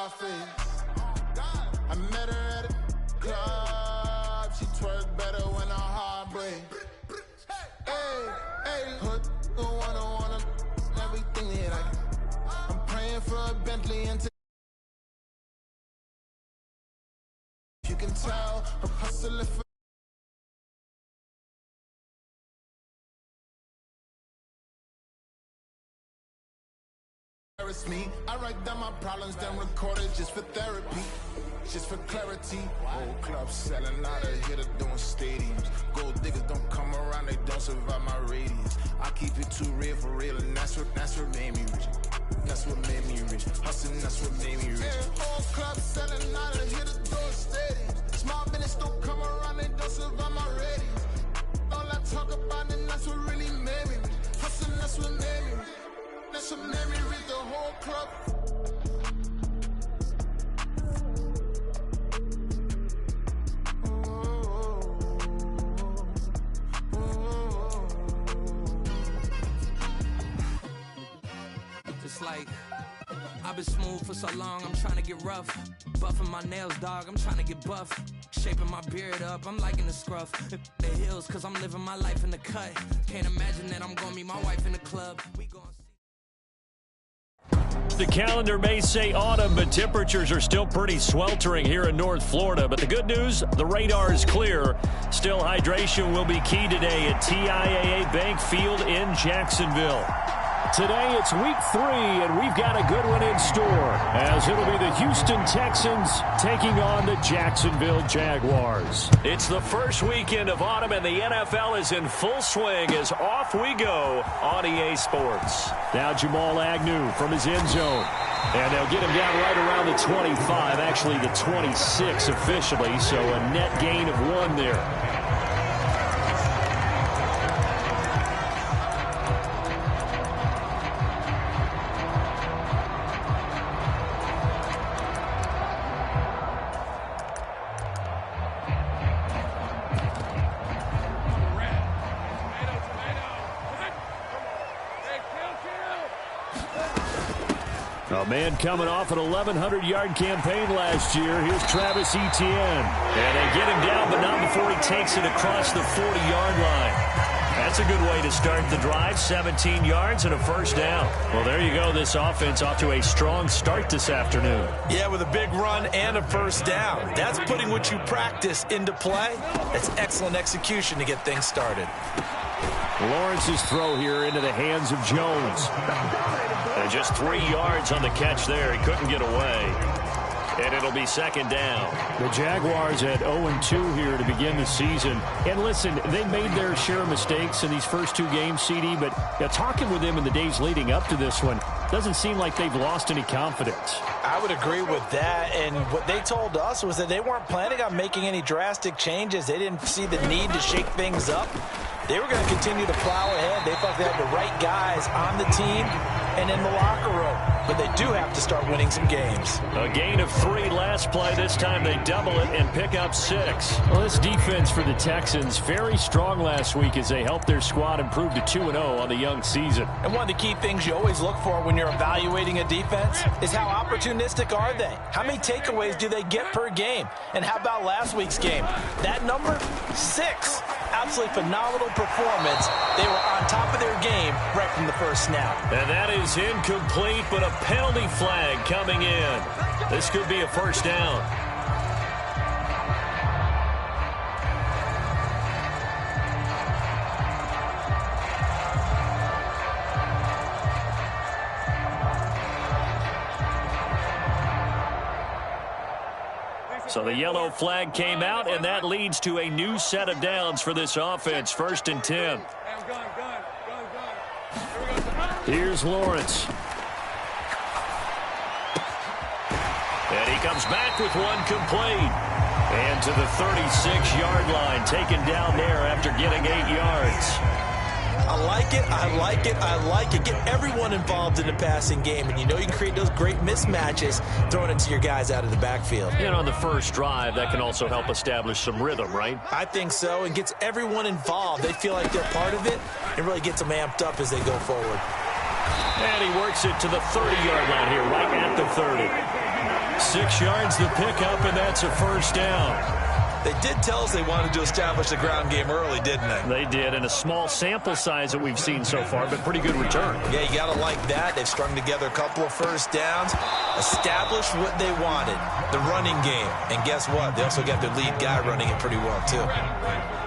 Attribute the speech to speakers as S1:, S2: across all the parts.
S1: my face. I met her at a club. She twerk better when her heart breaks. Hey, hood, wanna everything that I can. I'm praying for a Bentley and you can tell I'm hustling for me. I write down my problems, then record it just for therapy, just for clarity. Whole club selling out of here to doing stadiums. Gold diggers don't come around, they don't survive my radius. I keep it too real for real, and that's what made me rich. That's what made me rich. Hustling, that's what made me rich. Yeah, whole club selling out of here to doing stadiums. Small business don't come around, they don't survive my radius. All I talk about, and that's what really made me rich. Hustling, that's what made me rich. That's what made me read the whole club.
S2: Just like I've been smooth for so long, I'm trying to get rough. Buffing my nails, dog, I'm trying to get buff. Shaping my beard up, I'm liking the scruff. The hills, cause I'm living my life in the cut. Can't imagine that I'm gonna meet my wife in the club. We gon'
S3: The calendar may say autumn, but temperatures are still pretty sweltering here in North Florida. But the good news, the radar is clear. Still, hydration will be key today at TIAA Bank Field in Jacksonville. Today, it's week 3, and we've got a good one in store, as it'll be the Houston Texans taking on the Jacksonville Jaguars. It's the first weekend of autumn, and the NFL is in full swing as off we go on EA Sports. Now Jamal Agnew from his end zone, and they'll get him down right around the 25, actually the 26 officially, so a net gain of 1 there. A man coming off an 1,100-yard campaign last year. Here's Travis Etienne. And they get him down, but not before he takes it across the 40-yard line. That's a good way to start the drive. 17 yards and a first down. Well, there you go. This offense off to a strong start this afternoon.
S4: Yeah, with a big run and a first down. That's putting what you practice into play. That's excellent execution to get things started.
S3: Lawrence's throw here into the hands of Jones. And just 3 yards on the catch there. He couldn't get away. And it'll be second down. The Jaguars at 0-2 here to begin the season. And listen, they made their share of mistakes in these first 2 games, CD, but talking with them in the days leading up to this one, doesn't seem like they've lost any confidence.
S4: I would agree with that, and what they told us was that they weren't planning on making any drastic changes. They didn't see the need to shake things up. They were going to continue to plow ahead. They thought they had the right guys on the team and in the locker room. But they do have to start winning some games.
S3: A gain of 3 last play. This time they double it and pick up 6. Well, this defense for the Texans, very strong last week as they helped their squad improve to 2-0 on the young season.
S4: And one of the key things you always look for when you're evaluating a defense is how opportunistic are they? How many takeaways do they get per game? And how about last week's game? That number, 6. Absolutely phenomenal performance. They were on top of their game right from the first snap.
S3: And that is incomplete, but a penalty flag coming in. This could be a first down. So the yellow flag came out, and that leads to a new set of downs for this offense. 1st and 10. Here's Lawrence. And he comes back with one complete. And to the 36-yard line, taken down there after getting 8 yards.
S4: I like it, I like it, I like it. Get everyone involved in the passing game, and you know you can create those great mismatches throwing it to your guys out of the backfield.
S3: And on the first drive, that can also help establish some rhythm, right?
S4: I think so, and gets everyone involved. They feel like they're part of it, and really gets them amped up as they go forward.
S3: And he works it to the 30-yard line here, right at the 30. 6 yards the pickup, and that's a first down.
S4: They did tell us they wanted to establish the ground game early, didn't they?
S3: They did, in a small sample size that we've seen so far, but pretty good return.
S4: Yeah, you got to like that. They've strung together a couple of first downs, established what they wanted, the running game. And guess what? They also got their lead guy running it pretty well, too.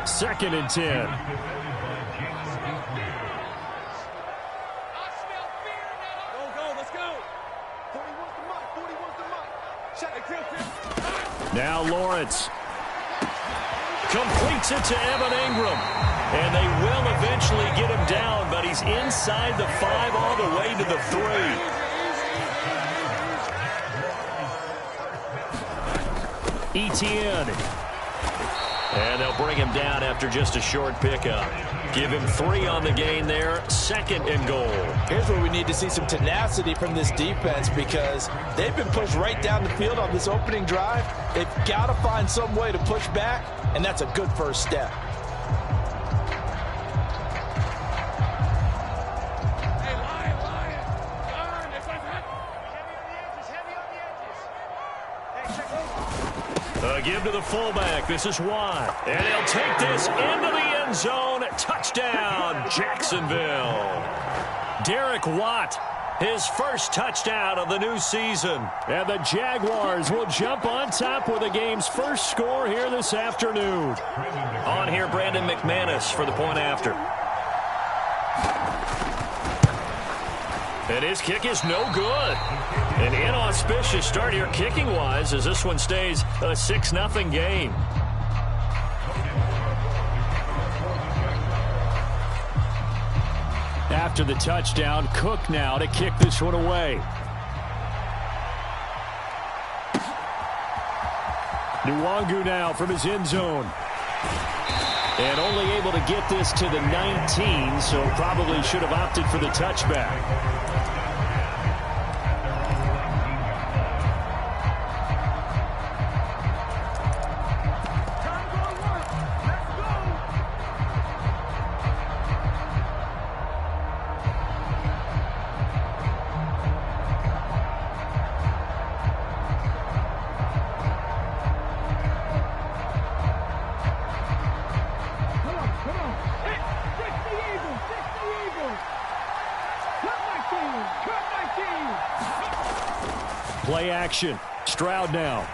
S3: 2nd and 10. Now Lawrence completes it to Evan Ingram. And they will eventually get him down, but he's inside the 5 all the way to the 3. Etienne. And they'll bring him down after just a short pickup. Give him 3 on the gain there. 2nd and goal.
S4: Here's where we need to see some tenacity from this defense, because they've been pushed right down the field on this opening drive. They've got to find some way to push back, and that's a good first step.
S3: Give to the fullback. This is Watt. And he'll take this into the end zone. Touchdown, Jacksonville. Derek Watt, his first touchdown of the new season. And the Jaguars will jump on top with the game's first score here this afternoon. On here, Brandon McManus for the point after. And his kick is no good. An inauspicious start here kicking-wise as this one stays a 6-0 game. After the touchdown, Cook now to kick this one away. Nwangu now from his end zone. And only able to get this to the 19, so probably should have opted for the touchback. Play action. Stroud now.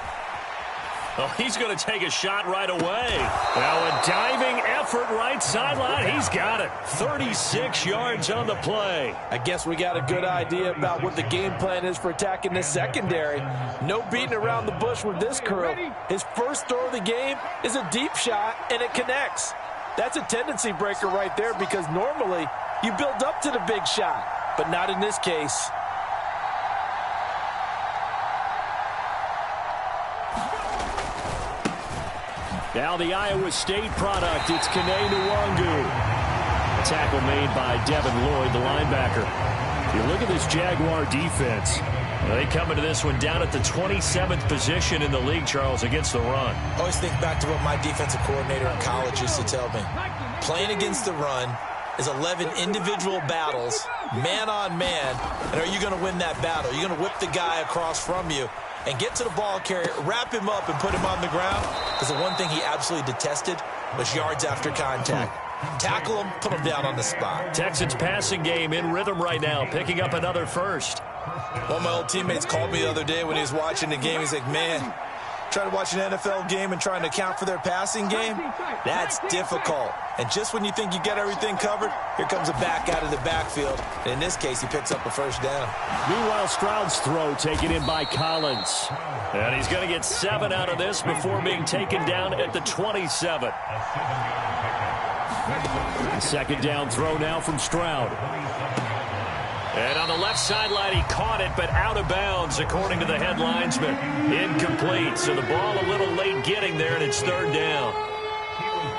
S3: Oh, he's going to take a shot right away. Now a diving effort right sideline. He's got it. 36 yards on the play.
S4: I guess we got a good idea about what the game plan is for attacking this secondary. No beating around the bush with this crew. His first throw of the game is a deep shot, and it connects. That's a tendency breaker right there, because normally you build up to the big shot, but not in this case.
S3: Now the Iowa State product, it's Kene Nwangu. A tackle made by Devin Lloyd, the linebacker. You look at this Jaguar defense. They come into this one down at the 27th position in the league, Charles, against the run.
S4: Always think back to what my defensive coordinator in college used to tell me. Playing against the run is 11 individual battles, man on man, and are you going to win that battle? You're going to whip the guy across from you and get to the ball carrier, wrap him up, and put him on the ground, because the one thing he absolutely detested was yards after contact. Tackle him, put him down on the spot.
S3: Texans passing game in rhythm right now, picking up another first.
S4: One of my old teammates called me the other day when he was watching the game. He's like, man, trying to watch an NFL game and trying to account for their passing game, that's difficult. And just when you think you get everything covered, here comes a back out of the backfield. And in this case, he picks up a first down.
S3: Meanwhile, Stroud's throw taken in by Collins. And he's going to get 7 out of this before being taken down at the 27. The second down throw now from Stroud. And on the left sideline, he caught it, but out of bounds, according to the head linesman. Incomplete. So the ball a little late getting there, and it's third down.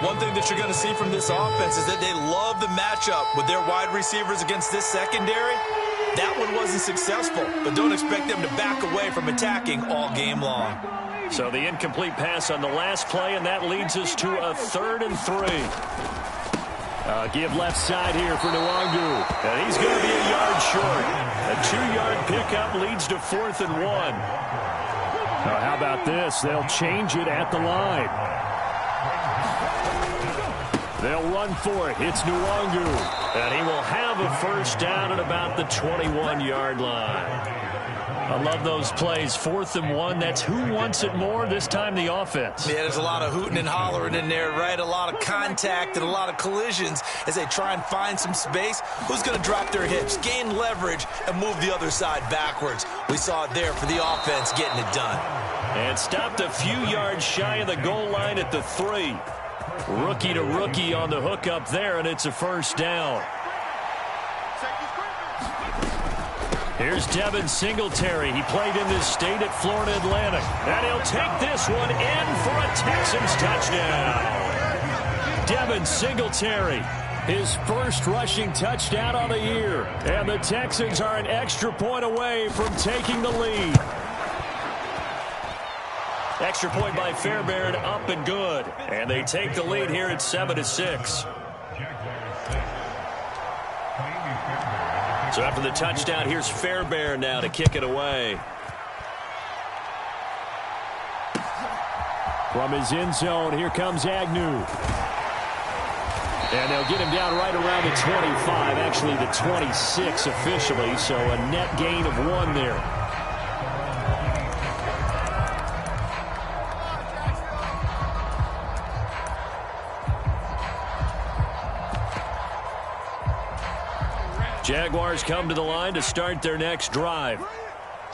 S4: One thing that you're going to see from this offense is that they love the matchup with their wide receivers against this secondary. That one wasn't successful, but don't expect them to back away from attacking all game long.
S3: So the incomplete pass on the last play, and that leads us to a 3rd and 3. Give left side here for Nwangu. And he's going to be a yard short. A 2-yard pickup leads to 4th and 1. How about this? They'll change it at the line. They'll run for it. It's Nwangu. And he will have a first down at about the 21-yard line. I love those plays. 4th and 1. That's who wants it more, this time the offense.
S4: Yeah, there's a lot of hooting and hollering in there, right? A lot of contact and a lot of collisions as they try and find some space. Who's going to drop their hips, gain leverage, and move the other side backwards? We saw it there for the offense getting it done.
S3: And stopped a few yards shy of the goal line at the 3. Rookie to rookie on the hook up there, and it's a first down. Here's Devin Singletary. He played in this state at Florida Atlantic. And he'll take this one in for a Texans touchdown. Devin Singletary, his first rushing touchdown on the year. And the Texans are an extra point away from taking the lead. Extra point by Fairbairn, up and good. And they take the lead here at 7-6. So after the touchdown, here's Fairbairn now to kick it away. From his end zone, here comes Agnew. And they'll get him down right around the 25, actually the 26 officially, so a net gain of 1 there. Jaguars come to the line to start their next drive.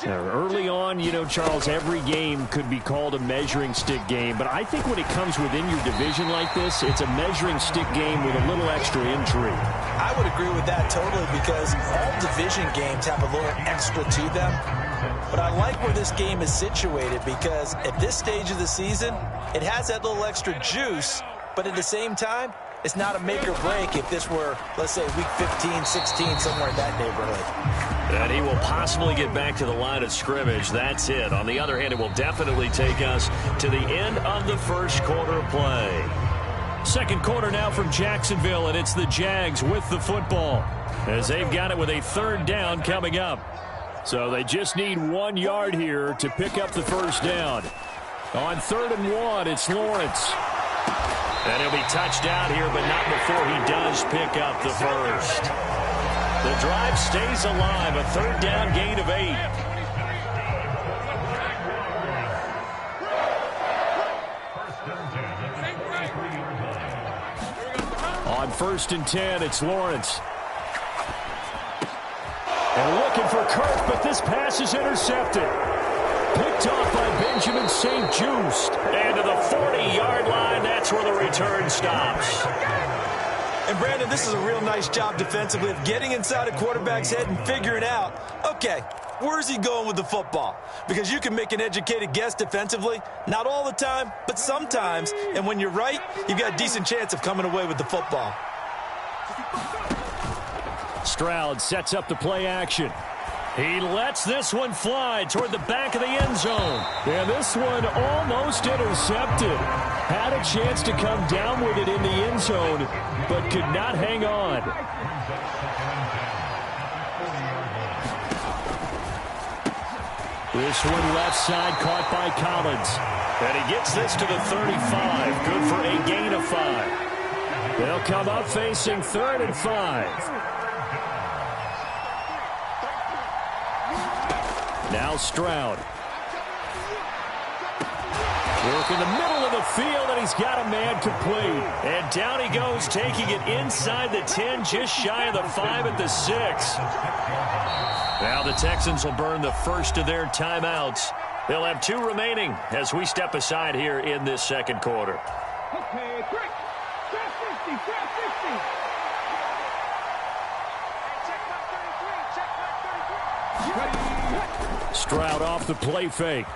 S3: Early on, you know, Charles, every game could be called a measuring stick game, but I think when it comes within your division like this, it's a measuring stick game with a little extra intrigue.
S4: I would agree with that totally, because all division games have a little extra to them. But I like where this game is situated, because at this stage of the season, it has that little extra juice, but at the same time, it's not a make or break if this were, let's say, week 15, 16, somewhere in that neighborhood.
S3: And he will possibly get back to the line of scrimmage. That's it. On the other hand, it will definitely take us to the end of the first quarter of play. Second quarter now from Jacksonville, and it's the Jags with the football, as they've got it with a 3rd down coming up. So they just need 1 yard here to pick up the first down. On 3rd and 1, it's Lawrence. And he'll be touched out here, but not before he does pick up the first. The drive stays alive, a 3rd down gain of 8. On 1st and 10, it's Lawrence. And looking for Kirk, but this pass is intercepted. Picked off by Benjamin St. Just. And to the 40-yard line, that's where the return stops.
S4: And, Brandon, this is a real nice job defensively of getting inside a quarterback's head and figuring out, okay, where's he going with the football? Because you can make an educated guess defensively, not all the time, but sometimes. And when you're right, you've got a decent chance of coming away with the football.
S3: Stroud sets up the play action. He lets this one fly toward the back of the end zone. And this one almost intercepted. Had a chance to come down with it in the end zone, but could not hang on. This one left side caught by Collins. And he gets this to the 35. Good for a gain of 5. They'll come up facing 3rd and 5. Now Stroud. Work in the middle of the field, and he's got a man complete. And down he goes, taking it inside the 10, just shy of the 5 at the 6. Now the Texans will burn the first of their timeouts. They'll have 2 remaining as we step aside here in this second quarter.
S5: Okay, quick. Check 50, check 50.
S3: Stroud off the play fake.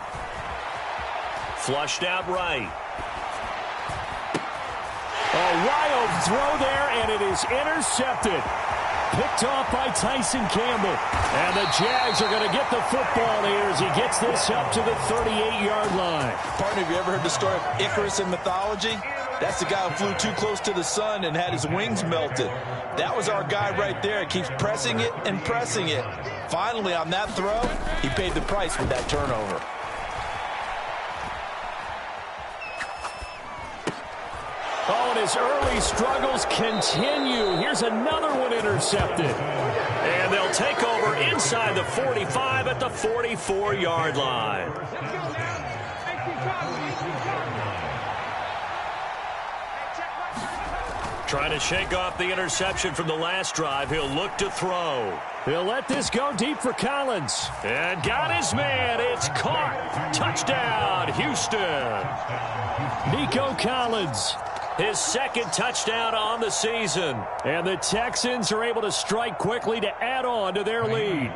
S3: Flushed out right. A wild throw there, and it is intercepted. Picked off by Tyson Campbell. And the Jags are going to get the football here as he gets this up to the 38-yard line.
S4: Partner, have you ever heard the story of Icarus in mythology? That's the guy who flew too close to the sun and had his wings melted. That was our guy right there. He keeps pressing it and pressing it. Finally, on that throw, he paid the price with that turnover.
S3: and his early struggles continue. Here's another one intercepted. And they'll take over inside the 45 at the 44-yard line. Trying to shake off the interception from the last drive. He'll look to throw. He'll let this go deep for Collins. And got his man. It's caught. Touchdown, Houston. Nico Collins, his second touchdown on the season. And the Texans are able to strike quickly to add on to their lead.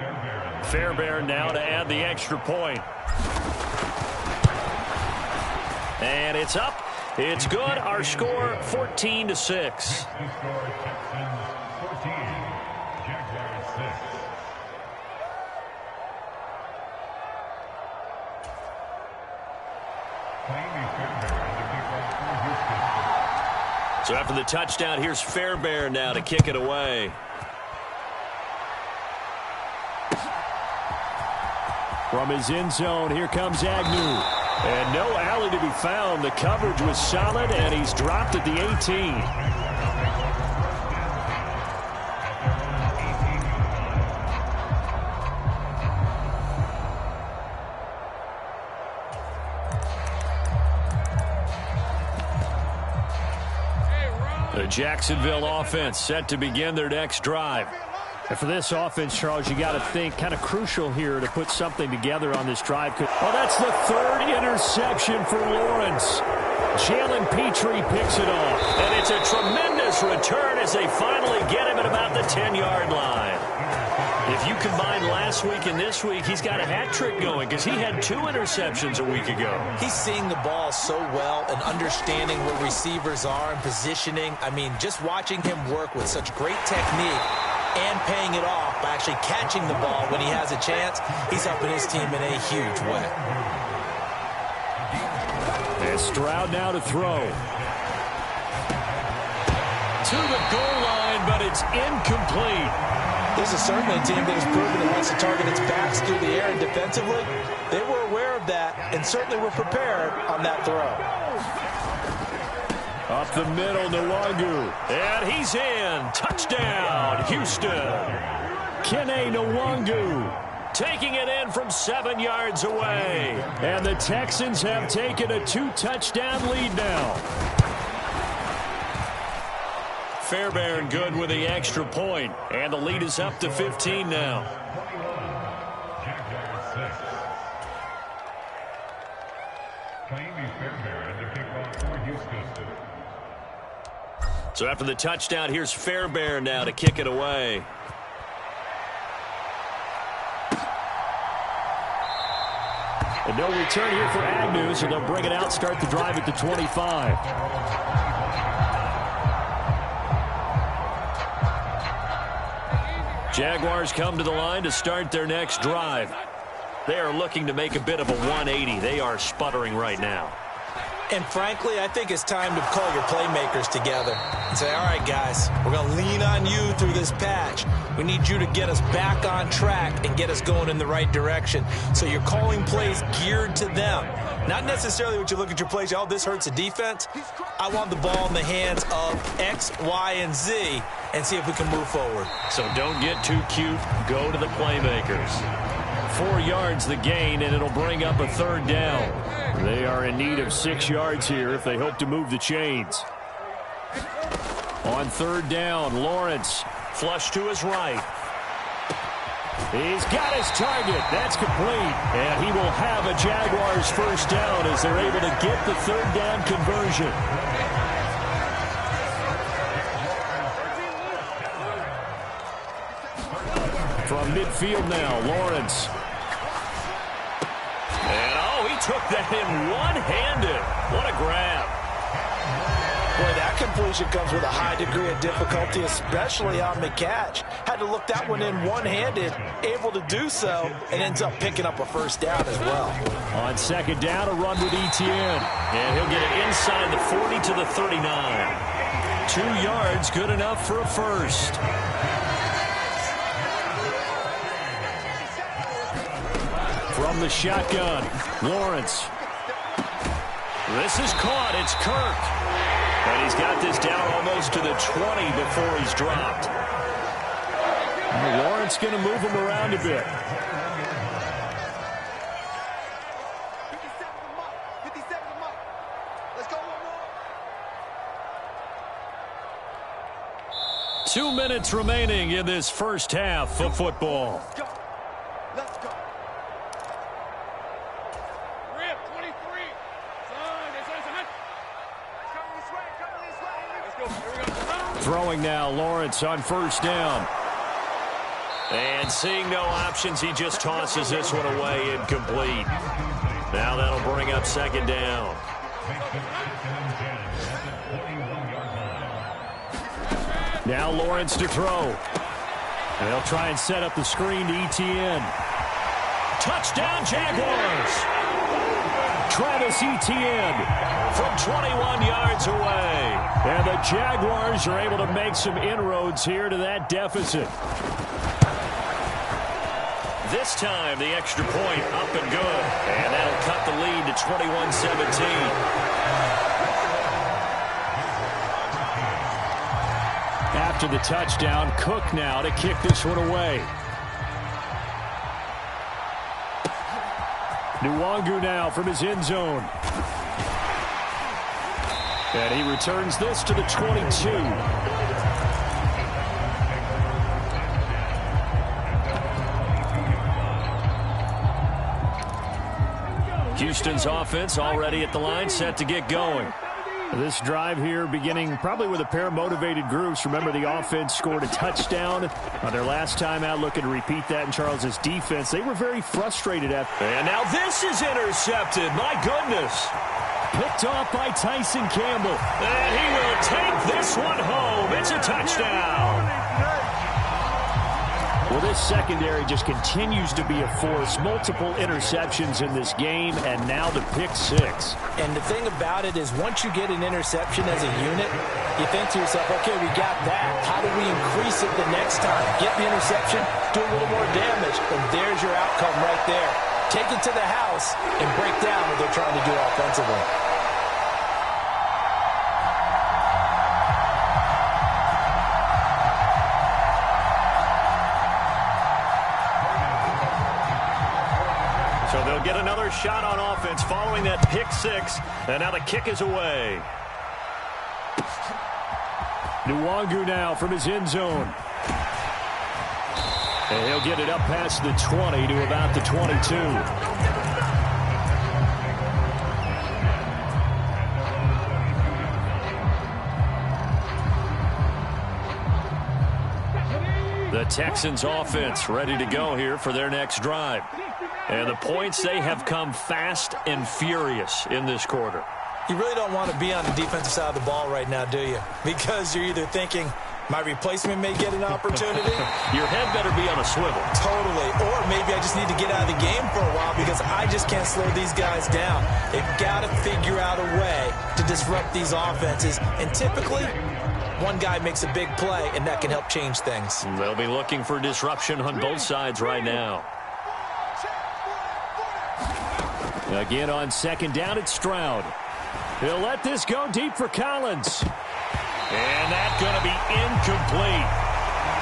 S3: Fairbairn now to add the extra point. And it's up. It's good. Our score 14-6. So after the touchdown, here's Fairbairn now to kick it away. From his end zone, here comes Agnew. And no alley to be found. The coverage was solid, and he's dropped at the 18. The Jacksonville offense set to begin their next drive. And for this offense, Charles, you got to think kind of crucial here to put something together on this drive. Oh, that's the third interception for Lawrence. Jalen Petrie picks it off. And it's a tremendous return as they finally get him at about the 10-yard line. If you combine last week and this week, he's got a hat trick going because he had 2 interceptions a week ago.
S4: He's seeing the ball so well and understanding where receivers are and positioning. I mean, just watching him work with such great technique and paying it off by actually catching the ball when he has a chance, he's helping his team in a huge way.
S3: And Stroud now to throw. To the goal line, but it's incomplete.
S4: This is certainly a team that has proven it wants to target its backs through the air and defensively. They were aware of that and certainly were prepared on that throw.
S3: Up the middle, Nwangu. And he's in. Touchdown, Houston. Kene Nwangu taking it in from 7 yards away. And the Texans have taken a 2-touchdown lead now. Fairbairn good with the extra point. And the lead is up to 15 now. So after the touchdown, here's Fairbairn now to kick it away. And no return here for Agnew, so they'll bring it out, start the drive at the 25. Jaguars come to the line to start their next drive. They are looking to make a bit of a 180. They are sputtering right now.
S4: And frankly, I think it's time to call your playmakers together and say, all right, guys, we're going to lean on you through this patch. We need you to get us back on track and get us going in the right direction. So you're calling plays geared to them. Not necessarily what you look at your plays, oh, this hurts the defense. I want the ball in the hands of X, Y, and Z and see if we can move forward.
S3: So don't get too cute. Go to the playmakers. 4 yards the gain, and it'll bring up a third down. They are in need of 6 yards here if they hope to move the chains. On third down, Lawrence flush to his right. He's got his target. That's complete. And he will have a Jaguars first down as they're able to get the third down conversion. From midfield now, Lawrence. And, oh, he took that in one-handed. What a grab.
S4: Boy, that completion comes with a high degree of difficulty, especially on the catch. Had to look that one in one-handed, able to do so, and ends up picking up a first down as well.
S3: On second down, a run with Etienne. And he'll get it inside the 40 to the 39. 2 yards, good enough for a first. From the shotgun, Lawrence. This is caught. It's Kirk. And he's got this down almost to the 20 before he's dropped.
S6: And Lawrence going to move him around a bit.
S5: Let's go one more.
S3: 2 minutes remaining in this first half of football.
S5: Let's go. Let's go. Rip 23. Come this way. Come this way. Let's go. Here we go.
S3: Throwing now, Lawrence on first down. And seeing no options, he just tosses this one away incomplete. Now that'll bring up second down. Now Lawrence to throw. And they'll try and set up the screen to Etienne. Touchdown, Jaguars! Travis Etienne from 21 yards away. And the Jaguars are able to make some inroads here to that deficit. This time, the extra point up and good. And that'll cut the lead to 21-17. After the touchdown, Cook now to kick this one away. Nwangu now from his end zone. And he returns this to the 22. Houston's offense already at the line, set to get going. This drive here beginning probably with a pair of motivated groups. Remember, the offense scored a touchdown on their last time out. Looking to repeat that in Charles's defense. They were very frustrated at. And now this is intercepted. My goodness. Picked off by Tyson Campbell. And he will take this one home. It's a touchdown. Well, this secondary just continues to be a force. Multiple interceptions in this game, and now the pick six.
S4: And the thing about it is once you get an interception as a unit, you think to yourself, okay, we got that. How do we increase it the next time? Get the interception, do a little more damage, and there's your outcome right there. Take it to the house and break down what they're trying to do offensively.
S3: So they'll get another shot on offense following that pick six. And now the kick is away. Nwangu now from his end zone. And he'll get it up past the 20 to about the 22. The Texans offense ready to go here for their next drive. And the points, they have come fast and furious in this quarter.
S4: You really don't want to be on the defensive side of the ball right now, do you? Because you're either thinking, my replacement may get an opportunity.
S3: Your head better be on a swivel.
S4: Totally. Or maybe I just need to get out of the game for a while because I just can't slow these guys down. They've got to figure out a way to disrupt these offenses. And typically, one guy makes a big play, and that can help change things.
S3: They'll be looking for disruption on both sides right now. Again on second down, it's Stroud. He'll let this go deep for Collins. And that's going to be incomplete.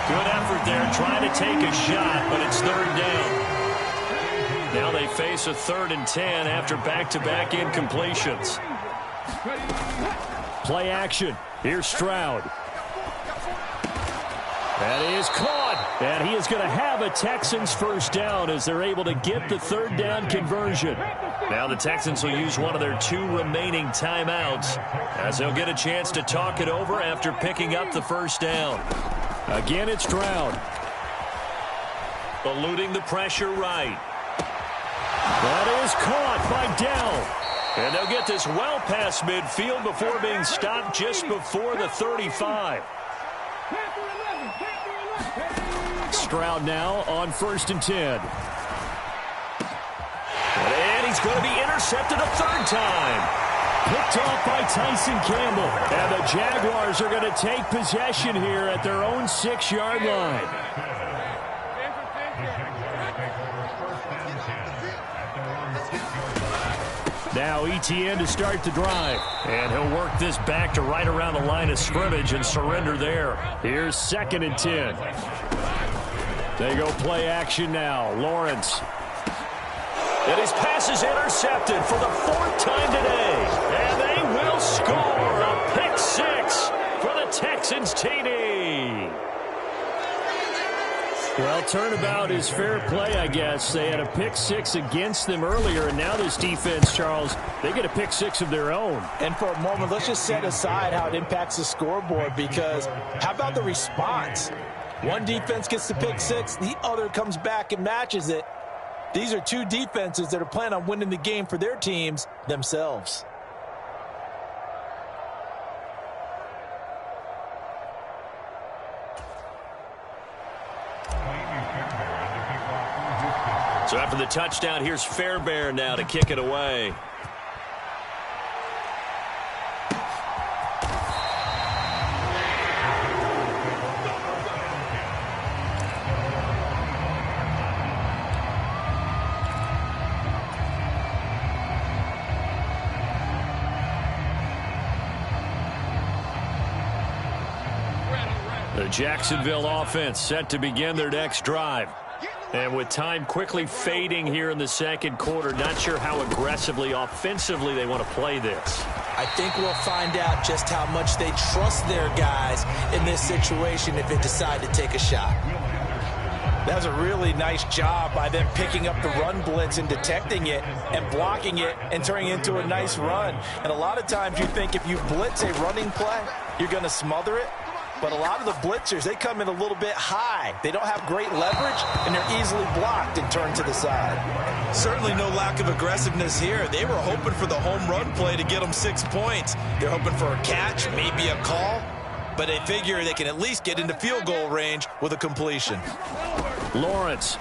S3: Good effort there trying to take a shot, but it's third down. Now they face a 3rd and 10 after back-to-back incompletions. Play action. Here's Stroud. That is caught. And he is going to have a Texans first down as they're able to get the 3rd down conversion. Now the Texans will use one of their 2 remaining timeouts as they'll get a chance to talk it over after picking up the first down. Again, it's Stroud. Eluding the pressure right. That is caught by Dell. And they'll get this well past midfield before being stopped just before the 35. Stroud now on 1st and 10. And he's going to be intercepted a 3rd time. Picked off by Tyson Campbell. And the Jaguars are going to take possession here at their own 6-yard line. Now ETN to start the drive. And he'll work this back to right around the line of scrimmage and surrender there. Here's 2nd and 10. They go play action now. Lawrence. And his pass is intercepted for the 4th time today. And they will score a pick 6 for the Texans TD. Well, turnabout is fair play, I guess. They had a pick 6 against them earlier, and now this defense, Charles, they get a pick 6 of their own.
S4: And for a moment, let's just set aside how it impacts the scoreboard, because how about the response? One defense gets the pick 6, the other comes back and matches it. These are two defenses that are planning on winning the game for their teams themselves.
S3: So after the touchdown, here's Fairbairn now to kick it away. The Jacksonville offense set to begin their next drive. And with time quickly fading here in the second quarter, not sure how aggressively, offensively they want to play this.
S4: I think we'll find out just how much they trust their guys in this situation if they decide to take a shot. That's a really nice job by them picking up the run blitz and detecting it and blocking it and turning it into a nice run. And a lot of times you think if you blitz a running play, you're going to smother it. But a lot of the blitzers, they come in a little bit high. They don't have great leverage, and they're easily blocked and turned to the side. Certainly no lack of aggressiveness here. They were hoping for the home run play to get them 6 points. They're hoping for a catch, maybe a call, but they figure they can at least get into field goal range with a completion.
S3: Lawrence.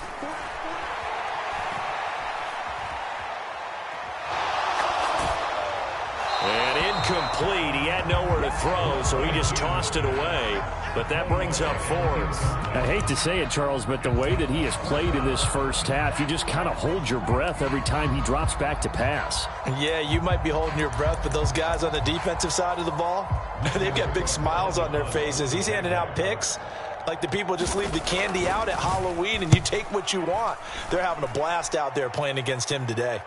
S3: And incomplete. He had nowhere to throw, so he just tossed it away. But that brings up 4th. I hate to say it, Charles, but the way that he has played in this first half, you just kind of hold your breath every time he drops back to pass.
S4: Yeah, you might be holding your breath, but those guys on the defensive side of the ball, they've got big smiles on their faces. He's handing out picks like the people just leave the candy out at Halloween and you take what you want. They're having a blast out there playing against him today.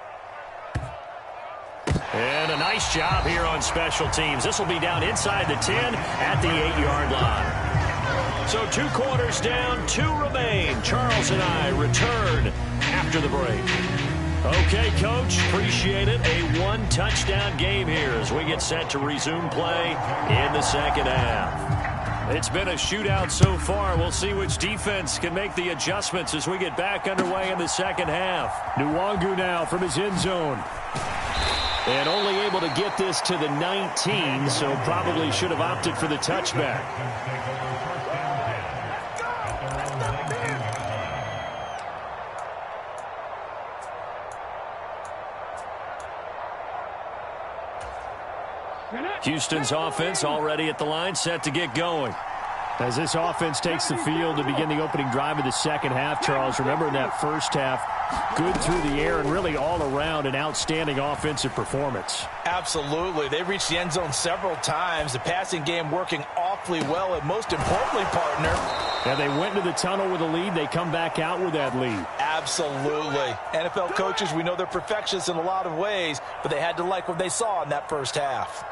S3: And a nice job here on special teams. This will be down inside the 10 at the 8-yard line. So 2 quarters down, 2 remain. Charles and I return after the break. Okay, Coach, appreciate it. A 1-touchdown game here as we get set to resume play in the second half. It's been a shootout so far. We'll see which defense can make the adjustments as we get back underway in the second half. Nwangu now from his end zone. And only able to get this to the 19, so probably should have opted for the touchback. Houston's offense already at the line, set to get going. As this offense takes the field to begin the opening drive of the second half, Charles, remember in that first half, good through the air and really all around an outstanding offensive performance.
S4: Absolutely. They reached the end zone several times. The passing game working awfully well, and most importantly, partner.
S3: And they went into the tunnel with a lead. They come back out with that lead.
S4: Absolutely. NFL coaches, we know they're perfectionists in a lot of ways, but they had to like what they saw in that first half.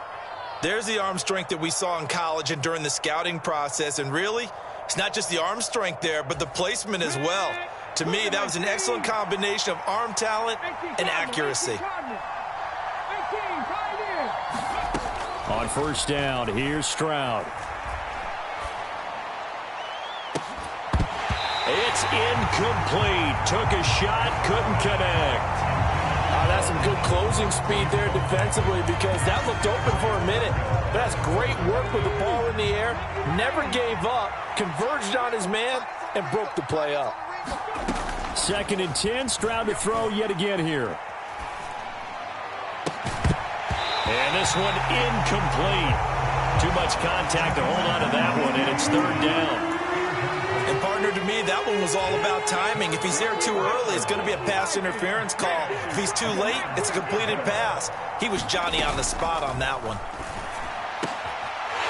S4: There's the arm strength that we saw in college and during the scouting process. And really, it's not just the arm strength there, but the placement as well. To me, that was an excellent combination of arm talent and accuracy.
S3: On first down, here's Stroud. It's incomplete. Took a shot, couldn't connect.
S4: That's some good closing speed there defensively, because that looked open for a minute. But that's great work with the ball in the air. Never gave up, converged on his man, and broke the play up.
S3: 2nd and 10, Stroud to throw yet again here. And this one incomplete. Too much contact to hold on to that one, and it's 3rd down.
S4: And partner, Hunter, to me, that one was all about timing. If he's there too early, it's going to be a pass interference call. If he's too late, it's a completed pass. He was Johnny on the spot on that one.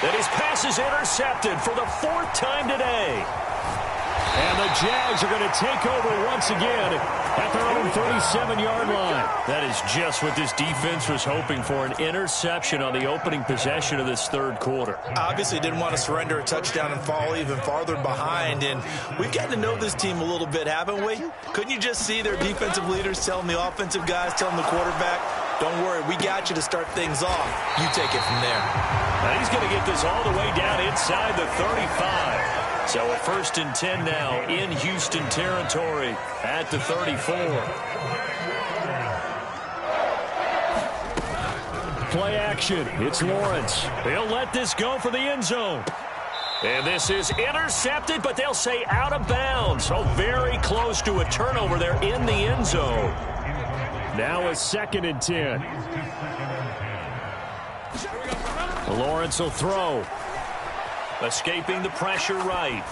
S3: And his pass is intercepted for the 4th time today. And the Jags are going to take over once again at their own 37-yard line. That is just what this defense was hoping for, an interception on the opening possession of this 3rd quarter.
S4: Obviously didn't want to surrender a touchdown and fall even farther behind. And we've gotten to know this team a little bit, haven't we? Couldn't you just see their defensive leaders telling the offensive guys, telling the quarterback, don't worry, we got you to start things off. You take it from there.
S3: Now he's going to get this all the way down inside the 35. So a 1st and 10 now in Houston territory at the 34. Play action. It's Lawrence. They'll let this go for the end zone. And this is intercepted, but they'll say out of bounds. So very close to a turnover there in the end zone. Now a 2nd and 10. Lawrence will throw. Escaping the pressure right.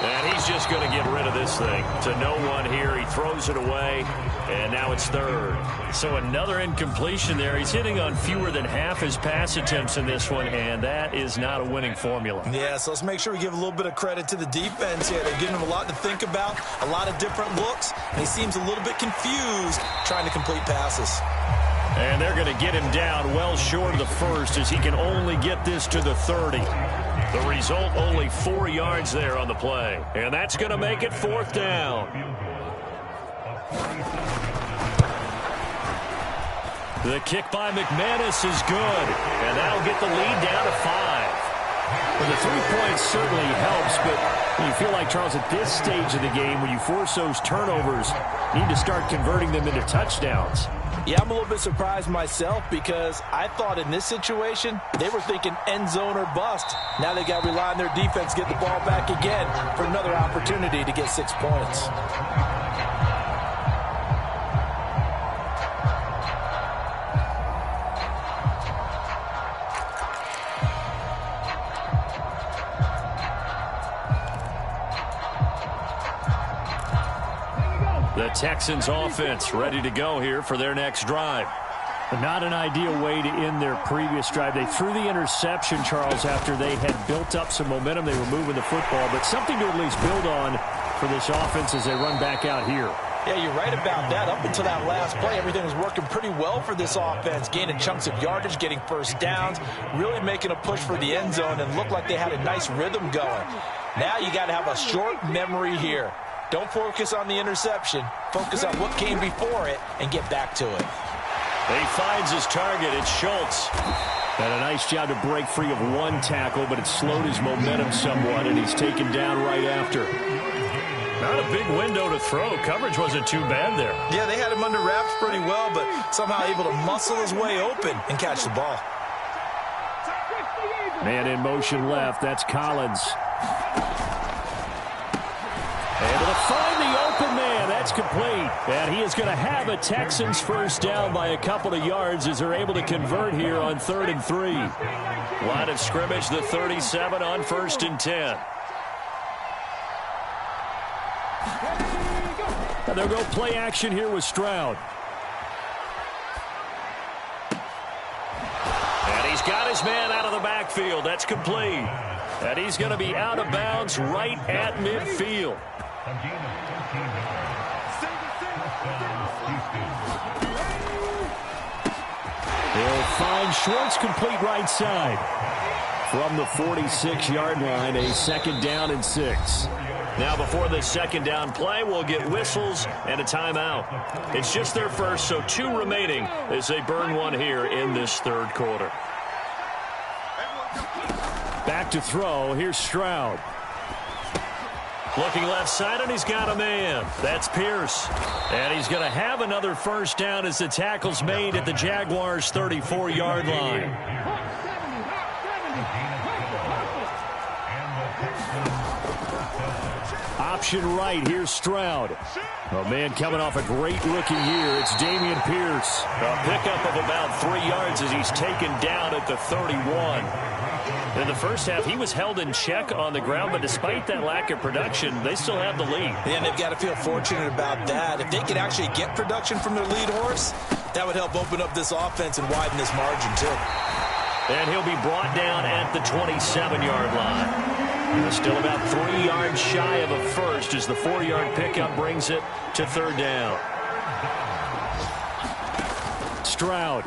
S3: And he's just going to get rid of this thing. To no one here. He throws it away. And now it's 3rd. So another incompletion there. He's hitting on fewer than half his pass attempts in this one. And that is not a winning formula.
S4: Yeah, so let's make sure we give a little bit of credit to the defense here. They're giving him a lot to think about. A lot of different looks. And he seems a little bit confused trying to complete passes.
S3: And they're going to get him down well short of the 1st as he can only get this to the 30. The result, only 4 yards there on the play. And that's going to make it 4th down. The kick by McManus is good. And that'll get the lead down to 5. Well, the 3 points certainly helps, but you feel like, Charles, at this stage of the game, when you force those turnovers, you need to start converting them into touchdowns.
S4: Yeah, I'm a little bit surprised myself because I thought in this situation they were thinking end zone or bust. Now they got to rely on their defense, get the ball back again for another opportunity to get 6 points.
S3: The Texans offense ready to go here for their next drive. Not an ideal way to end their previous drive. They threw the interception, Charles, after they had built up some momentum. They were moving the football, but something to at least build on for this offense as they run back out here.
S4: Yeah, you're right about that. Up until that last play, everything was working pretty well for this offense, gaining chunks of yardage, getting 1st downs, really making a push for the end zone, and looked like they had a nice rhythm going. Now you got to have a short memory here. Don't focus on the interception. Focus on what came before it and get back to it.
S3: He finds his target. It's Schultz. Had a nice job to break free of 1 tackle, but it slowed his momentum somewhat, and he's taken down right after. Not a big window to throw. Coverage wasn't too bad there.
S4: Yeah, they had him under wraps pretty well, but somehow able to muscle his way open and catch the ball.
S3: Man in motion left. That's Collins. Able to find the open man. That's complete. And he is going to have a Texans 1st down by a couple of yards as they're able to convert here on 3rd and 3. Line of scrimmage, the 37 on 1st and 10. And they'll go play action here with Stroud. And he's got his man out of the backfield. That's complete. And he's going to be out of bounds right at midfield. They'll find Schwartz complete right side. From the 46-yard line, a 2nd down and 6. Now before the 2nd down play, we'll get whistles and a timeout. It's just their 1st, so 2 remaining as they burn 1 here in this 3rd quarter. Back to throw. Here's Stroud. Looking left side, and he's got a man. That's Pierce. And he's going to have another 1st down as the tackle's made at the Jaguars' 34-yard line. option right. Here's Stroud. Oh, man, coming off a great rookie year, it's Dameon Pierce.
S6: A pickup of about 3 yards as he's taken down at the 31.
S3: In the first half, he was held in check on the ground, but despite that lack of production, they still have the lead.
S4: And they've got to feel fortunate about that. If they could actually get production from their lead horse, that would help open up this offense and widen this margin, too.
S3: And he'll be brought down at the 27-yard line. Still about 3 yards shy of a first as the 4-yard pickup brings it to third down. Stroud.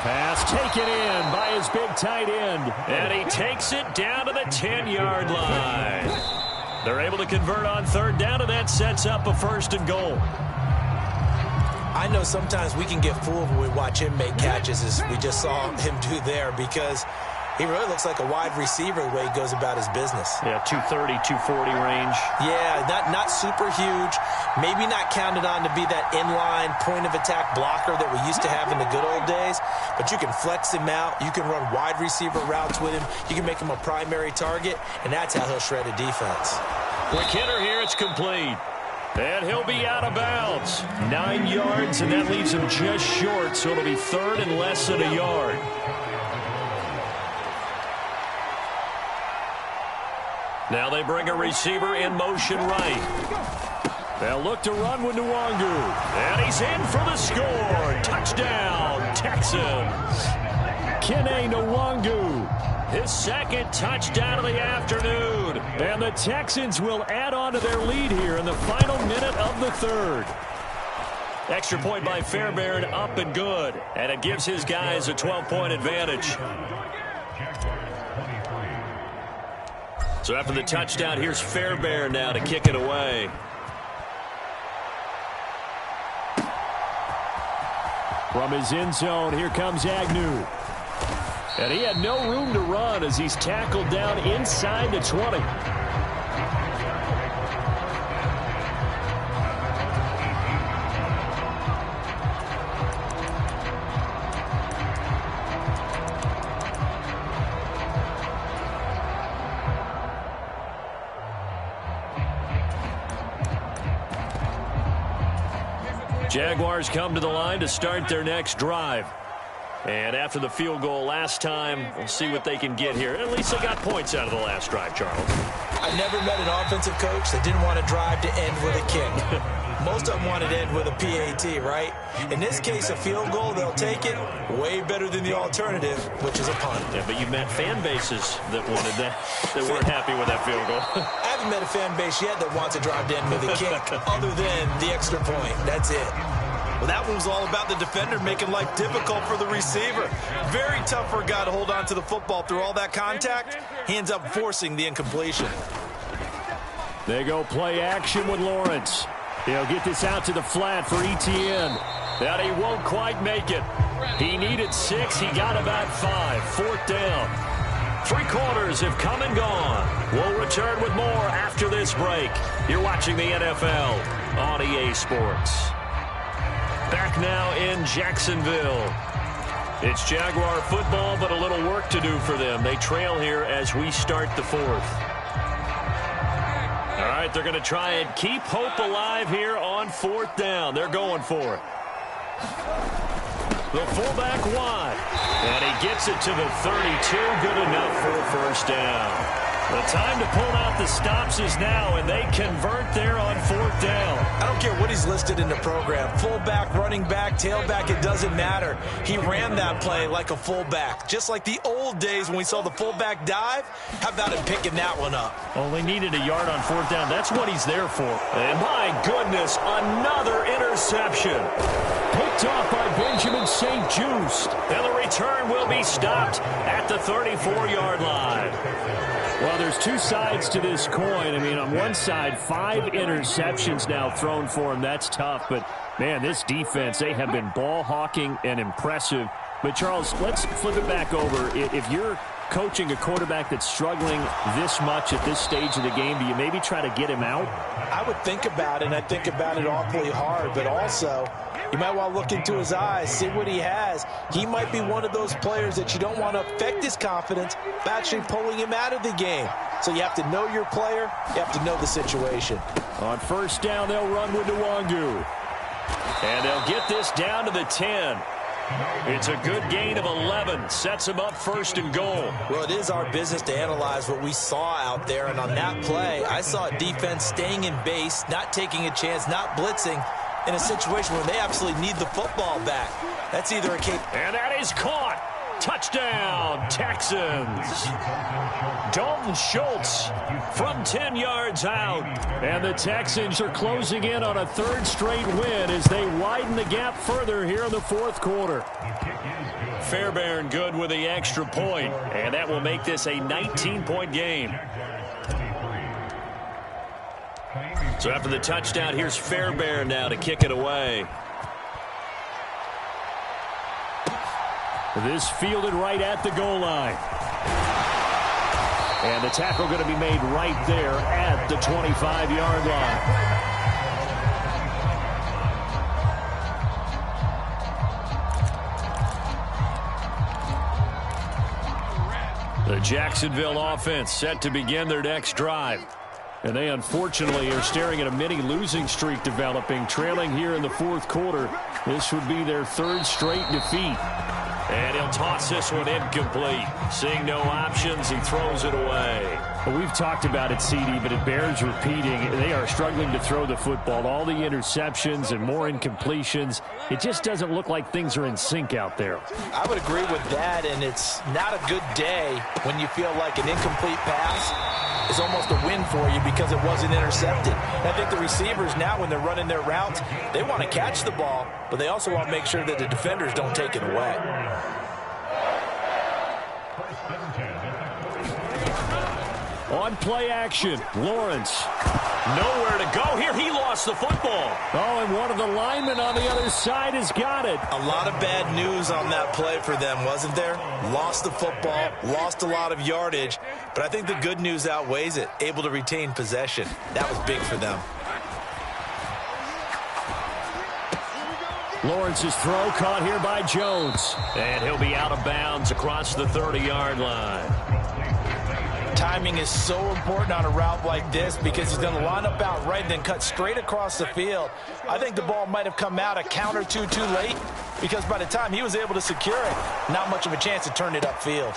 S3: Pass taken in by his big tight end. And he takes it down to the 10-yard line. They're able to convert on third down, and that sets up a 1st and goal.
S4: I know sometimes we can get fooled when we watch him make catches, as we just saw him do there, because he really looks like a wide receiver the way he goes about his business.
S3: Yeah, 230, 240 range.
S4: Yeah, not super huge. Maybe not counted on to be that inline point-of-attack blocker that we used to have in the good old days, but you can flex him out. You can run wide receiver routes with him. You can make him a primary target, and that's how he'll shred a defense.
S3: Quick hitter here. It's complete. And he'll be out of bounds. 9 yards, and that leaves him just short, so it'll be third and less than a yard. Now they bring a receiver in motion right. They'll look to run with Nwangu. And he's in for the score. Touchdown, Texans. Kene Nwangu. His second touchdown of the afternoon. And the Texans will add on to their lead here in the final minute of the third. Extra point by Fairbairn, up and good. And it gives his guys a 12-point advantage. So after the touchdown, here's Fairbairn now to kick it away. From his end zone, here comes Agnew. And he had no room to run as he's tackled down inside the 20. Jaguars come to the line to start their next drive. And after the field goal last time, we'll see what they can get here. At least they got points out of the last drive, Charles.
S4: I never met an offensive coach that didn't want to drive to end with a kick. Most of them wanted to end with a PAT, right? In this case, a field goal, they'll take it. Way better than the alternative, which is a punt.
S3: Yeah, but you've met fan bases that wanted that weren't happy with that field goal.
S4: I haven't met a fan base yet that wants to drive to end with a kick other than the extra point. That's it.
S7: Well, that one was all about the defender making life difficult for the receiver. Very tough for a guy to hold on to the football through all that contact. He ends up forcing the incompletion.
S3: They go play action with Lawrence. He'll get this out to the flat for Etienne. But he won't quite make it. He needed 6. He got about 5. 4th down. 3 quarters have come and gone. We'll return with more after this break. You're watching the NFL on EA Sports. Back now in Jacksonville. It's Jaguar football, but a little work to do for them. They trail here as we start the 4th. All right, they're going to try and keep hope alive here on 4th down. They're going for it. The fullback wide. And he gets it to the 32. Good enough for a 1st down. The time to pull out the stops is now, and they convert there on 4th down.
S4: I don't care what he's listed in the program. Fullback, running back, tailback, it doesn't matter. He ran that play like a fullback. Just like the old days when we saw the fullback dive. How about him picking that one up?
S3: Only needed a yard on 4th down. That's what he's there for. And my goodness, another interception. Picked off by Benjamin St. Just. And the return will be stopped at the 34-yard line. Well, there's 2 sides to this coin. I mean, on one side, 5 interceptions now thrown for him. That's tough. But, man, this defense, they have been ball hawking and impressive. But, Charles, let's flip it back over. If you're coaching a quarterback that's struggling this much at this stage of the game, do you maybe try to get him out?
S4: I would think about it, and I think about it awfully hard. But also, You might want to look into his eyes, see what he has. He might be one of those players that you don't want to affect his confidence by actually pulling him out of the game. So you have to know your player. You have to know the situation.
S3: On first down, they'll run with Nwangu. And they'll get this down to the 10. It's a good gain of 11. Sets him up first and goal.
S4: Well, it is our business to analyze what we saw out there. And on that play, I saw a defense staying in base, not taking a chance, not blitzing in a situation where they absolutely need the football back. That's either a case.
S3: And that is caught. Touchdown, Texans. Dalton Schultz from 10 yards out. And the Texans are closing in on a third straight win as they widen the gap further here in the fourth quarter. Fairbairn good with the extra point, and that will make this a 19-point game. So after the touchdown, here's Fairbairn now to kick it away. This fielded right at the goal line. And the tackle going to be made right there at the 25-yard line. The Jacksonville offense set to begin their next drive. And they unfortunately are staring at a mini losing streak developing, trailing here in the fourth quarter. This would be their third straight defeat. And he'll toss this one incomplete. Seeing no options, he throws it away. Well, we've talked about it, CD, but it bears repeating. They are struggling to throw the football. All the interceptions and more incompletions. It just doesn't look like things are in sync out there.
S4: I would agree with that, and it's not a good day when you feel like an incomplete pass is almost a win for you because it wasn't intercepted. And I think the receivers now, when they're running their routes, they want to catch the ball, but they also want to make sure that the defenders don't take it away.
S3: On play action, Lawrence. Nowhere to go here. He lost the football. Oh, and one of the linemen on the other side has got it.
S4: A lot of bad news on that play for them, wasn't there? Lost the football, lost a lot of yardage, but I think the good news outweighs it. Able to retain possession. That was big for them.
S3: Lawrence's throw caught here by Jones. And he'll be out of bounds across the 30-yard line.
S4: Timing is so important on a route like this because he's going to line up out right and then cut straight across the field. I think the ball might have come out a count or two too late because by the time he was able to secure it, not much of a chance to turn it upfield.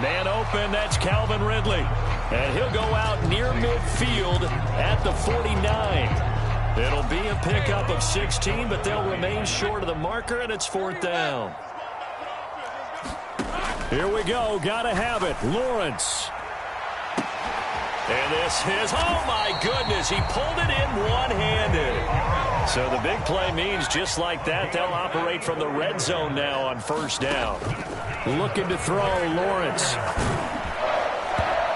S3: Man open, that's Calvin Ridley. And he'll go out near midfield at the 49. It'll be a pickup of 16, but they'll remain short of the marker, and it's fourth down. Here we go, gotta have it. Lawrence. And this is, oh my goodness, he pulled it in one-handed. So the big play means just like that, they'll operate from the red zone now on first down. Looking to throw, Lawrence.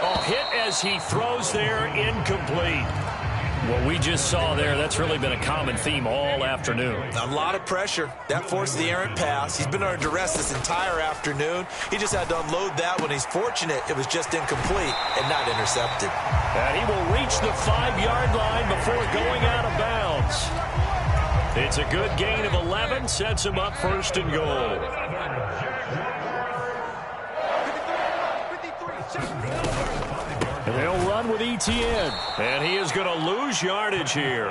S3: Oh, hit as he throws there, incomplete. What we just saw there, that's really been a common theme all afternoon.
S4: A lot of pressure. That forced the errant pass. He's been under duress this entire afternoon. He just had to unload that one. He's fortunate it was just incomplete and not intercepted.
S3: And he will reach the 5-yard line before going out of bounds. It's a good gain of 11, sets him up first and goal. And they'll run with Etienne. And he is going to lose yardage here.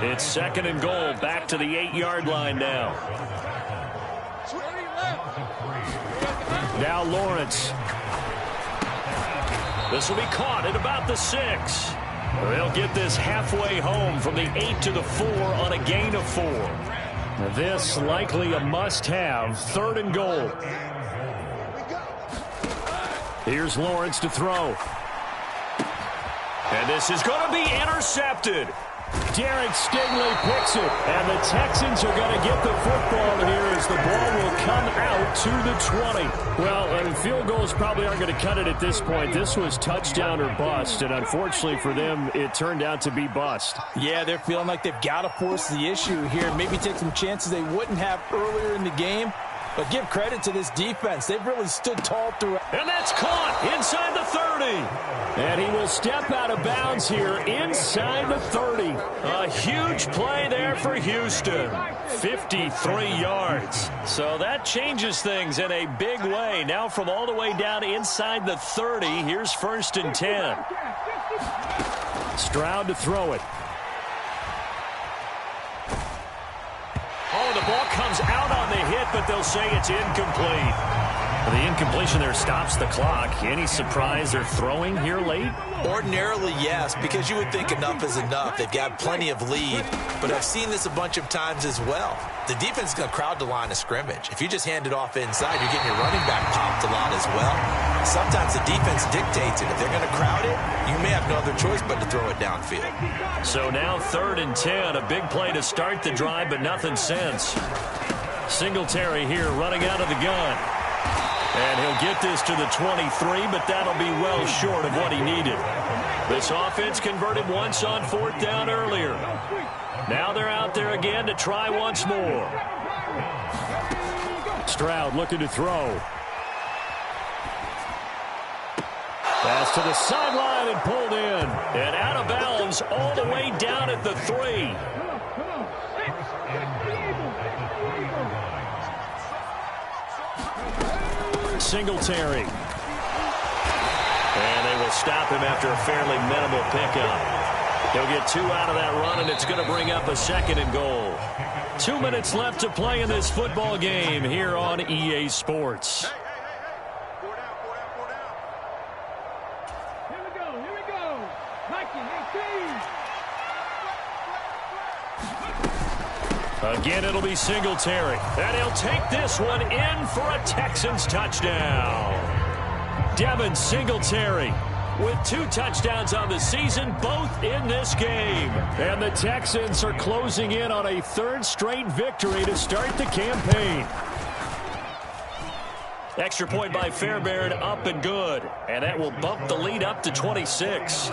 S3: It's second and goal, back to the 8-yard line now. Now Lawrence. This will be caught at about the 6. They'll get this halfway home from the 8 to the 4 on a gain of 4. This likely a must-have, third and goal. Here's Lawrence to throw. And this is going to be intercepted. Derek Stingley picks it. And the Texans are going to get the football here as the ball will come out to the 20. Well, field goals probably aren't going to cut it at this point. This was touchdown or bust. And unfortunately for them, it turned out to be bust.
S4: Yeah, they're feeling like they've got to force the issue here. Maybe take some chances they wouldn't have earlier in the game. But give credit to this defense. They've really stood tall through.
S3: And that's caught inside the 30. And he will step out of bounds here inside the 30. A huge play there for Houston. 53 yards. So that changes things in a big way. Now from all the way down inside the 30, here's 1st and 10. Stroud to throw it. Oh, the ball comes out on the hit, but they'll say it's incomplete. The incompletion there stops the clock. Any surprise they're throwing here late?
S7: Ordinarily, yes, because you would think enough is enough. They've got plenty of lead, but I've seen this a bunch of times as well. The defense is going to crowd the line of scrimmage. If you just hand it off inside, you're getting your running back popped a lot as well. Sometimes the defense dictates it. If they're going to crowd it, you may have no other choice but to throw it downfield.
S3: So now 3rd and 10, a big play to start the drive, but nothing since. Singletary here running out of the gun. And he'll get this to the 23, but that'll be well short of what he needed. This offense converted once on 4th down earlier. Now they're out there again to try once more. Stroud looking to throw. Pass to the sideline and pulled in. And out of bounds all the way down at the 3. Singletary. And they will stop him after a fairly minimal pickup. He'll get 2 out of that run, and it's going to bring up a 2nd and goal. 2 minutes left to play in this football game here on EA Sports.
S5: Here we go. 19-18.
S3: Again, it'll be Singletary. And he'll take this one in for a Texans touchdown. Devin Singletary with 2 touchdowns on the season, both in this game. And the Texans are closing in on a 3rd straight victory to start the campaign. Extra point by Fairbairn, up and good. And that will bump the lead up to 26.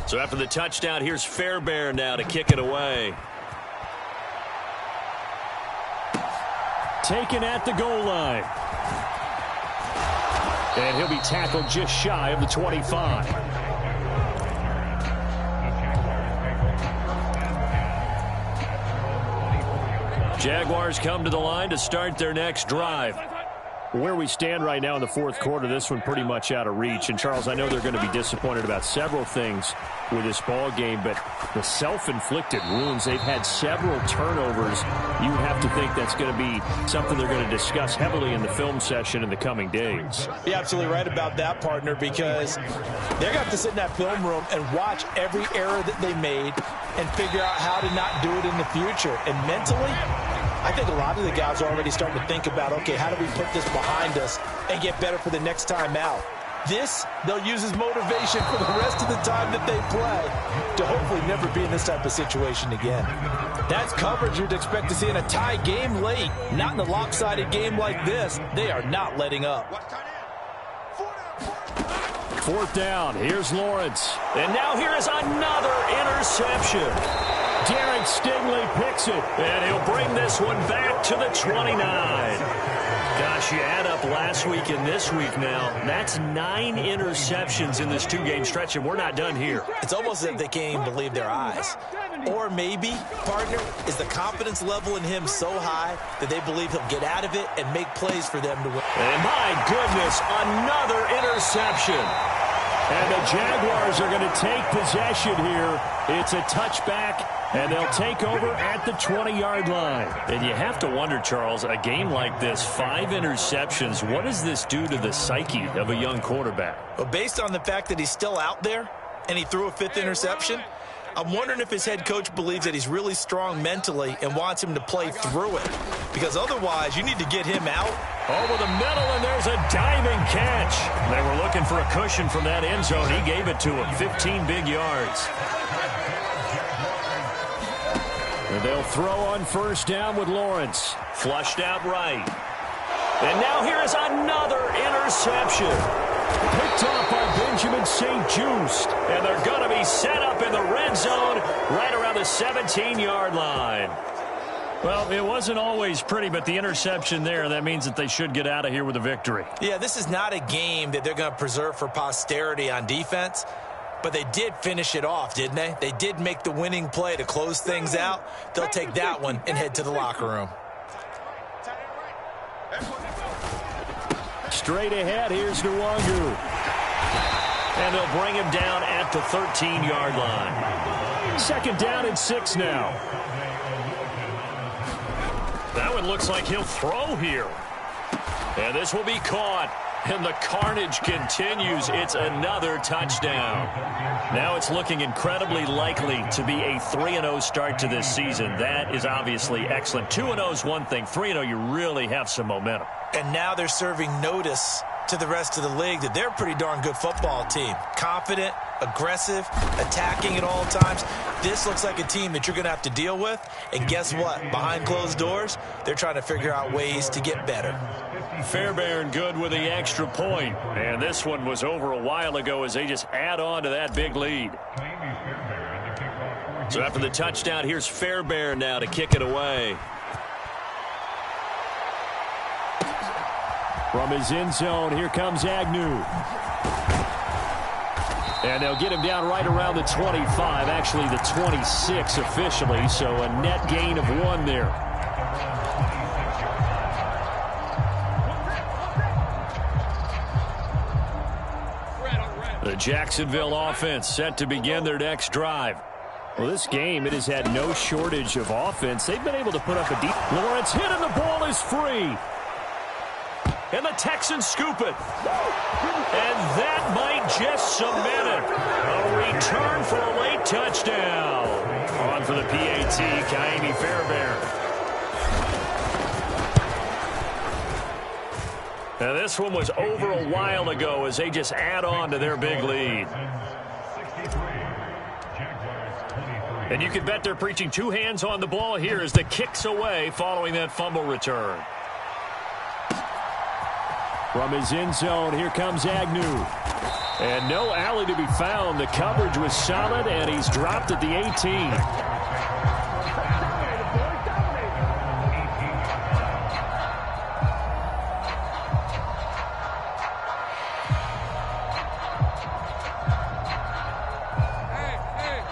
S3: So after the touchdown, here's Fairbairn now to kick it away. Taken at the goal line. And he'll be tackled just shy of the 25. Jaguars come to the line to start their next drive. Where we stand right now in the 4th quarter, this one pretty much out of reach. And, Charles, I know they're going to be disappointed about several things with this ball game, but the self-inflicted wounds, they've had several turnovers. You would have to think that's going to be something they're going to discuss heavily in the film session in the coming days.
S4: You're absolutely right about that, partner, because they're going to have to sit in that film room and watch every error that they made and figure out how to not do it in the future. And mentally, I think a lot of the guys are already starting to think about, okay, how do we put this behind us and get better for the next time out? This, they'll use as motivation for the rest of the time that they play to hopefully never be in this type of situation again. That's coverage you'd expect to see in a tie game late. Not in a lopsided game like this. They are not letting up.
S3: 4th down. Here's Lawrence. And now here is another interception. Derek Stingley picks it, and he'll bring this one back to the 29. Gosh, you add up last week and this week now. That's 9 interceptions in this 2-game stretch, and we're not done here.
S7: It's almost as if they can't even believe their eyes. Or maybe, partner, is the confidence level in him so high that they believe he'll get out of it and make plays for them to win.
S3: And my goodness, another interception. And the Jaguars are going to take possession here. It's a touchback, and they'll take over at the 20-yard line. And you have to wonder, Charles, a game like this, 5 interceptions, what does this do to the psyche of a young quarterback?
S7: Well, based on the fact that he's still out there and he threw a 5th interception, I'm wondering if his head coach believes that he's really strong mentally and wants him to play through it. Because otherwise, you need to get him out
S3: Over the middle, and there's a diving catch. They were looking for a cushion from that end zone. He gave it to him, 15 big yards. And they'll throw on first down with Lawrence. Flushed out right. And now here is another interception. Picked off by Benjamin St-Juste. And they're going to be set up in the red zone right around the 17-yard line. Well, it wasn't always pretty, but the interception there, that means that they should get out of here with a victory.
S7: Yeah, this is not a game that they're going to preserve for posterity on defense, but they did finish it off, didn't they? They did make the winning play to close things out. They'll take that one and head to the locker room.
S3: Straight ahead, here's Nwangu. And they'll bring him down at the 13-yard line. Second down and 6 now. That one looks like he'll throw here. And this will be caught. And the carnage continues. It's another touchdown. Now it's looking incredibly likely to be a 3-0 start to this season. That is obviously excellent. 2-0 is one thing. 3-0, you really have some momentum.
S7: And now they're serving notice to the rest of the league that they're a pretty darn good football team. Confident, aggressive, attacking at all times. This looks like a team that you're going to have to deal with. And guess what? Behind closed doors, they're trying to figure out ways to get better.
S3: Fairbairn good with the extra point. And this one was over a while ago as they just add on to that big lead. So after the touchdown, here's Fairbairn now to kick it away. From his end zone, here comes Agnew. And they'll get him down right around the 25, actually the 26 officially, so a net gain of 1 there. The Jacksonville offense set to begin their next drive. Well, this game, it has had no shortage of offense. They've been able to put up a deep... Lawrence hit and the ball is free. And the Texans scoop it. And that might just cement it. A return for a late touchdown. On for the PAT, Kaimi Fairbairn. Now this one was over a while ago as they just add on to their big lead. And you can bet they're preaching 2 hands on the ball here as the kick's away following that fumble return. From his end zone, here comes Agnew. And no alley to be found. The coverage was solid, and he's dropped at the 18.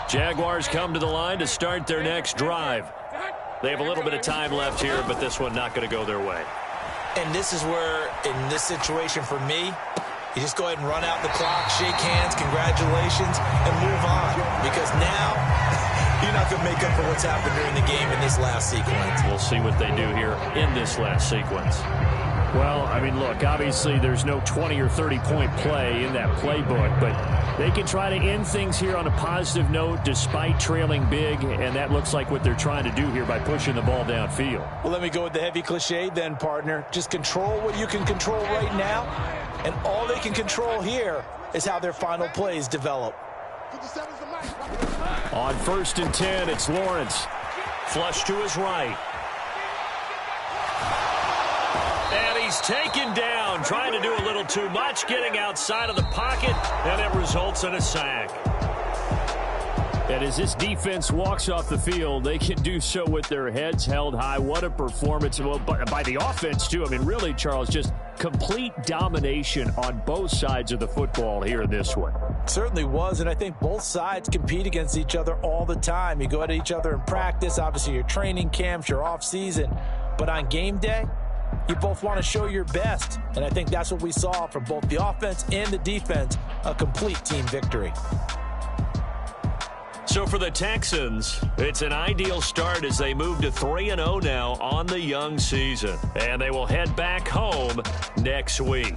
S3: Jaguars come to the line to start their next drive. They have a little bit of time left here, but this one not going to go their way.
S7: And this is where, in this situation for me, you just go ahead and run out the clock, shake hands, congratulations, and move on. Because now, you're not going to make up for what's happened during the game in this last sequence.
S3: We'll see what they do here in this last sequence. Well, I mean, look, obviously there's no 20 or 30-point play in that playbook, but they can try to end things here on a positive note despite trailing big, and that looks like what they're trying to do here by pushing the ball downfield.
S7: Well, let me go with the heavy cliche then, partner. Just control what you can control right now, and all they can control here is how their final plays develop.
S3: On 1st and 10, it's Lawrence. Flush to his right. And he's taken down, trying to do a little too much, getting outside of the pocket, and it results in a sack. And as this defense walks off the field, they can do so with their heads held high. What a performance. Well, by the offense, too. I mean, really, Charles, just complete domination on both sides of the football here in this one.
S7: Certainly was, and I think both sides compete against each other all the time. You go at each other in practice, obviously your training camps, your off-season. But on game day, you both want to show your best, and I think that's what we saw from both the offense and the defense, a complete team victory.
S3: So for the Texans, it's an ideal start as they move to 3-0 now on the young season, and they will head back home next week.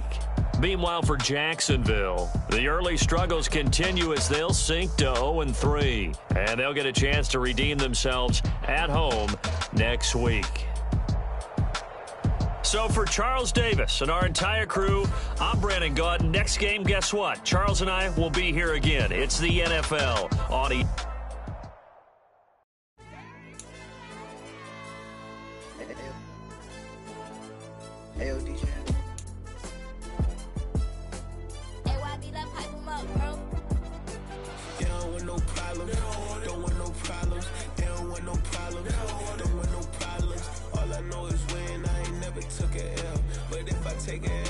S3: Meanwhile, for Jacksonville, the early struggles continue as they'll sink to 0-3, and they'll get a chance to redeem themselves at home next week. So for Charles Davis and our entire crew, I'm Brandon Gaudin. Next game, guess what? Charles and I will be here again. It's the NFL on E.
S8: Hey, DJ.
S9: Hey, YB, that pipe him up, bro.
S10: They don't want no problems. Don't want no problems. They don't want no problems. Don't want no problems. All I know is when I ain't never took a L. But if I take a